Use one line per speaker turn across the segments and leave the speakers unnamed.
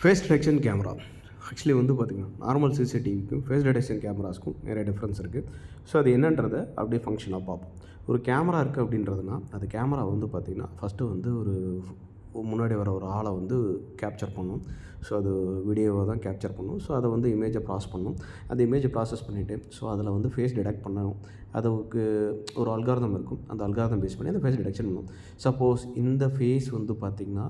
Face detection camera actually வந்து பார்த்திங்கன்னா normal சிசிடிவிக்கும் face detection கேமராஸ்க்கும் நிறைய டிஃப்ரென்ஸ் இருக்குது. ஸோ அது என்னன்றதை அப்படியே ஃபங்க்ஷனாக பார்ப்போம். ஒரு கேமரா இருக்குது அப்படின்றதுனா அது கேமரா வந்து பார்த்திங்கன்னா ஃபஸ்ட்டு வந்து ஒரு முன்னாடி வர ஒரு ஆளை வந்து கேப்சர் பண்ணும். ஸோ அது வீடியோவை தான் கேப்சர் பண்ணும். ஸோ அதை வந்து இமேஜை ப்ராசஸ் பண்ணும். அந்த இமேஜை ப்ராசஸ் பண்ணிவிட்டு ஸோ அதில் வந்து ஃபேஸ் டிடெக்ட் பண்ணணும். அதுக்கு ஒரு அல்காரிதம் இருக்கும். அந்த அல்காரிதம் பேஸ் பண்ணி அந்த ஃபேஸ் டிடெக்ஷன் பண்ணும். சப்போஸ் இந்த ஃபேஸ் வந்து பார்த்திங்கன்னா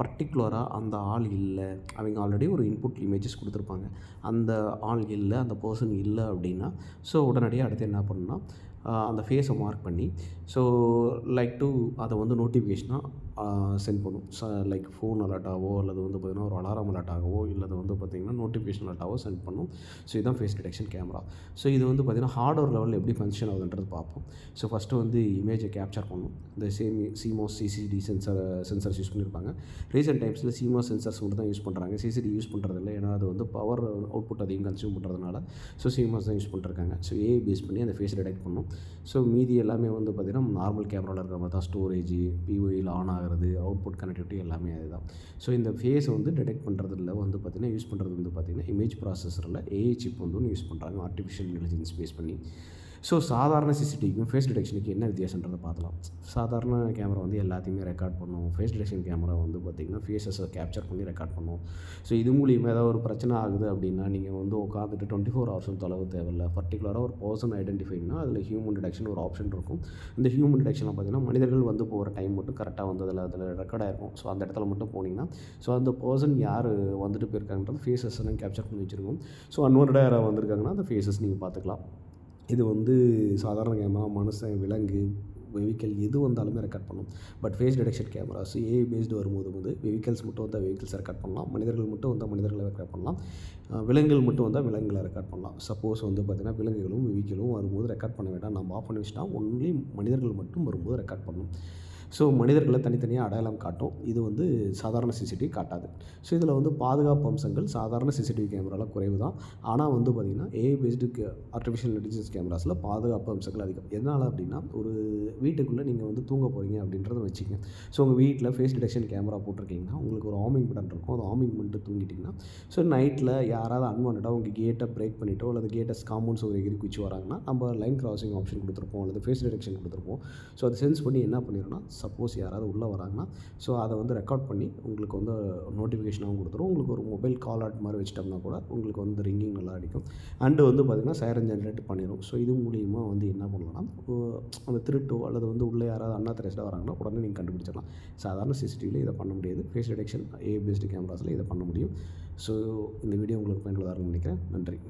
பர்டிகுலராக அந்த ஆள் இல்லை, அவங்க ஆல்ரெடி ஒரு இன்புட் இமேஜஸ் கொடுத்துருப்பாங்க, அந்த ஆள் இல்லை, அந்த பர்சன் இல்லை அப்படின்னா ஸோ உடனடியாக அடுத்து என்ன பண்ணுன்னா அந்த ஃபேஸை மார்க் பண்ணி ஸோ லைக் டு அதை வந்து நோட்டிஃபிகேஷனாக சென்ட் பண்ணும். லைக் ஃபோன் அலர்ட்டாகவோ அல்லது வந்து பார்த்திங்கன்னா ஒரு அலாரம் அலர்ட்டாகவோ இல்லது வந்து பார்த்திங்கன்னா நோட்டிஃபிகேஷன் அலர்ட்டாகவோ சென்ட் பண்ணும். ஸோ இதுதான் ஃபேஸ் டிடெக்ஷன் கேமரா. ஸோ இது வந்து பார்த்திங்கன்னா ஹார்ட்வேர் லெவலில் எப்படி ஃபங்க்ஷன் ஆகுதுன்றது பார்ப்போம். ஸோ ஃபஸ்ட்டு வந்து இமேஜை கேப்சர் பண்ணும். இந்த CMOS CCD சென்சர்ஸ் யூஸ் பண்ணியிருப்பாங்க. ரீசெண்ட் டைம்ஸில் CMOS சென்சர்ஸ் மட்டும் தான் யூஸ் பண்ணுறாங்க. CCD யூஸ் பண்ணுறதில்ல. ஏன்னா அது வந்து பவர் அவுட்புட் அதிகம் கன்சியூம் பண்ணுறதுனால ஸோ CMOS தான் யூஸ் பண்ணிருக்காங்க. ஸோ AI பேஸ் பண்ணி அந்த ஃபேஸ் டிடெக்ட் பண்ணும். ஸோ மீதி எல்லாமே வந்து பார்த்திங்கன்னா நார்மல் கேமராவில் இருக்கிற மாதிரி தான். ஸ்டோரேஜ், POIயில் ஆன் ஆகிறது, அவுட்புட் கனெக்டிவிட்டி எல்லாமே அதுதான். ஸோ இந்த ஃபேஸை வந்து டிடெக்ட் பண்ணுறதுல வந்து பார்த்திங்கன்னா யூஸ் பண்ணுறது வந்து பார்த்திங்கன்னா இமேஜ் ப்ராசஸரில் AI சிப் வந்து யூஸ் பண்ணுறாங்க, ஆர்டிஃபிஷியல் இன்டெலிஜென்ஸ் பேஸ் பண்ணி. ஸோ சாதாரண சிசிடிவிக்கும் ஃபேஸ் டிடெக்ஷனுக்கு என்ன வித்தியாசன்றதை பார்க்கலாம். சாதாரண கேமரா வந்து எல்லாத்தையுமே ரெக்கார்ட் பண்ணும். ஃபேஸ் டிடெக்ஷன் கேமரா வந்து பார்த்திங்கன்னா ஃபேஸஸை கேப்சர் பண்ணி ரெக்கார்ட் பண்ணும். ஸோ இது மூலியமாக ஏதாவது ஒரு பிரச்சனை ஆகுது அப்படின்னா நீங்கள் வந்து உட்காந்துட்டு 24 ஹவர்ஸும் தொலைவு தேவையில்லை. பர்டிகுலராக ஒரு பர்சன் ஐடென்டிஃபைனா அதில் ஹியூமன் டிடெக்ஷன் ஒரு ஆப்ஷன் இருக்கும். இந்த ஹியூமன் டிடெக்ஷனில் பார்த்திங்கன்னா மனிதர்கள் வந்து போகிற டைம் மட்டும் கரெக்டாக வந்து அதில் ரெக்கார்ட் ஆகிருக்கும். ஸோ அந்த இடத்துல மட்டும் போனீங்கன்னா ஸோ அந்த பர்சன் யார் வந்துட்டு போயிருக்காங்கன்றது ஃபேஸஸ் எல்லாம் கேப்சர் பண்ணி வச்சுருக்கோம். ஸோ அன்வான்டடாக யாராவது வந்திருக்காங்கன்னா அந்த ஃபேஸஸ் நீங்கள் பார்த்துக்கலாம். இது வந்து சாதாரண கேமரா மனுஷன், விலங்கு, வெஹிக்கிள் எது வந்தாலுமே ரெக்கார்ட் பண்ணும். But face detection cameras AI based வரும்போது வந்து வெஹிக்கிள்ஸ் மட்டும் வந்தால் வெஹிக்கிள்ஸை ரெக்கார்ட் பண்ணலாம், மனிதர்கள் மட்டும் வந்தால் மனிதர்களை ரெக்கார்ட் பண்ணலாம், விலங்குகள் மட்டும் வந்தால் விலங்குகளை ரெக்கார்ட் பண்ணலாம். சப்போஸ் வந்து பார்த்திங்கன்னா விலங்குகளும் வெஹிக்கிளும் வரும்போது ரெக்கார்ட் பண்ண வேண்டாம், நம்ம ஆஃப் பண்ணி வச்சுட்டா ஒன்லி மனிதர்கள் மட்டும் வரும்போது ரெக்கார்ட் பண்ணணும். ஸோ மனிதர்களை தனித்தனியாக அடையாளம் காட்டும். இது வந்து சாதாரண சிசிடிவி காட்டாது. ஸோ இதில் வந்து பாதுகாப்பு அம்சங்கள் சாதாரண சிசிடிவி கேமராவில் குறைவு தான். ஆனால் வந்து பார்த்திங்கன்னா AI பேஸ்டு ஆர்டிஃபிஷியல் இன்டெலிஜென்ஸ் கேமராஸில் பாதுகாப்பு அம்சங்கள் அதிகம். எதனால் அப்படின்னா ஒரு வீட்டுக்குள்ளே நீங்கள் வந்து தூங்க போகிறீங்க அப்படின்றத வச்சுக்கங்க. ஸோ உங்கள் வீட்டில் ஃபேஸ் டிடெக்ஷன் கேமரா போட்டிருக்கீங்கன்னா உங்களுக்கு ஒரு ஆர்மிங் பட்டன் இருக்கும். அது ஆர்மிங் பண்ணிட்டு தூங்கிட்டிங்கன்னா ஸோ நைட்டில் யாராவது அன்வான்டடாக உங்கள் கேட்டை பிரேக் பண்ணிட்டோ அல்லது கேட்டை காம்பவுண்ட்ஸ் ஒரு எகிரி குச்சி வராங்கன்னா நம்ம லைன் கிராசிங் ஆப்ஷன் கொடுத்துருப்போம் அல்லது ஃபேஸ் டிடெக்ஷன் கொடுத்துருப்போம். ஸோ அதை சென்ஸ் பண்ணி என்ன பண்ணிடும்னா சப்போஸ் யாராவது உள்ளே வராங்கன்னா ஸோ அதை வந்து ரெக்கார்ட் பண்ணி உங்களுக்கு வந்து நோட்டிஃபிகேஷனாகவும் கொடுத்துரும். உங்களுக்கு ஒரு மொபைல் கால் அவுட் மாதிரி வச்சிட்டோம்னா கூட உங்களுக்கு வந்து ரிங்கிங் நல்லா அடிக்கும். அண்டு வந்து பார்த்திங்கன்னா சைரன் ஜென்ரேட் பண்ணிடும். ஸோ இது மூலிமா வந்து என்ன பண்ணலாம்னா அந்த திருட்டோ அல்லது வந்து உள்ளே யாராவது அன்ஆத்தரைஸ்டாக வராங்கன்னா உடனே நீங்கள் கண்டுபிடிச்சிடலாம். சாதாரண சிசிடிவியில் இதை பண்ண முடியாது. ஃபேஸ் டிடெக்ஷன் AI பேஸ்டு கேமராஸில் இதை பண்ண முடியும். ஸோ இந்த வீடியோ உங்களுக்கு பயனுள்ளதாக இருக்கும்னு நினைக்கிறேன். நன்றி.